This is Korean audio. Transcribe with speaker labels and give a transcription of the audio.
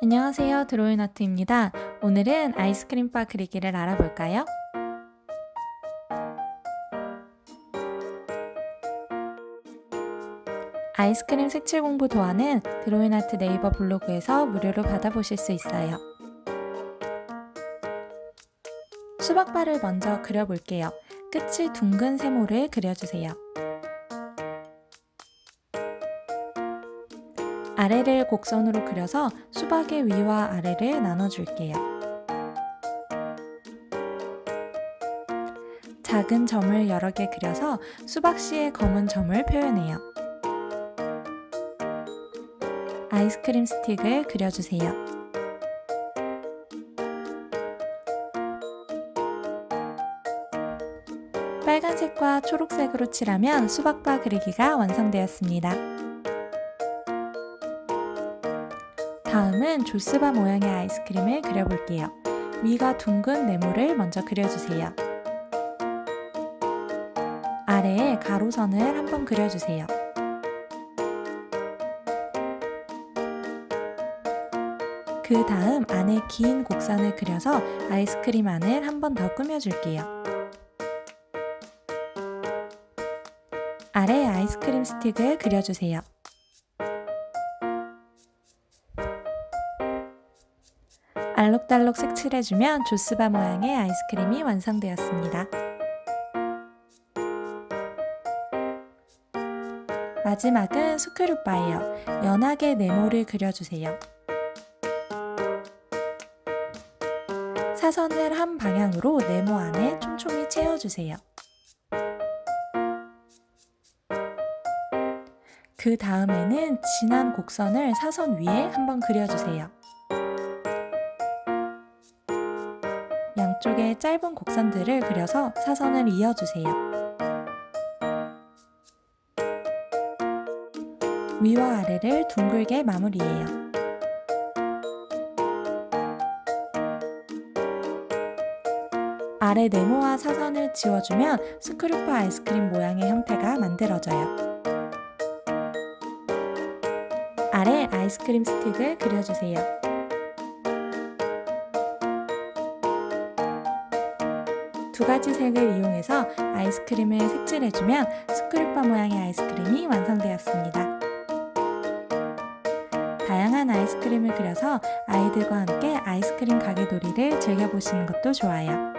Speaker 1: 안녕하세요. 드로잉아트입니다. 오늘은 아이스크림 바 그리기를 알아볼까요? 아이스크림 색칠 공부 도안은 드로잉아트 네이버 블로그에서 무료로 받아보실 수 있어요. 수박바를 먼저 그려볼게요. 끝이 둥근 세모를 그려주세요. 아래를 곡선으로 그려서 수박의 위와 아래를 나눠줄게요. 작은 점을 여러 개 그려서 수박씨의 검은 점을 표현해요. 아이스크림 스틱을 그려주세요. 빨간색과 초록색으로 칠하면 수박바 그리기가 완성되었습니다. 다음은 조스바 모양의 아이스크림을 그려볼게요. 위가 둥근 네모를 먼저 그려주세요. 아래에 가로선을 한번 그려주세요. 그 다음 안에 긴 곡선을 그려서 아이스크림 안을 한 번 더 꾸며줄게요. 아래에 아이스크림 스틱을 그려주세요. 알록달록 색칠해주면 조스바 모양의 아이스크림이 완성되었습니다. 마지막은 스크류바예요. 연하게 네모를 그려주세요. 사선을 한 방향으로 네모 안에 촘촘히 채워주세요. 그 다음에는 진한 곡선을 사선 위에 한번 그려주세요. 양쪽에 짧은 곡선들을 그려서 사선을 이어주세요. 위와 아래를 둥글게 마무리해요. 아래 네모와 사선을 지워주면 스크류바 아이스크림 모양의 형태가 만들어져요. 아래 아이스크림 스틱을 그려주세요. 두 가지 색을 이용해서 아이스크림을 색칠해주면 스크류바 모양의 아이스크림이 완성되었습니다. 다양한 아이스크림을 그려서 아이들과 함께 아이스크림 가게놀이를 즐겨보시는 것도 좋아요.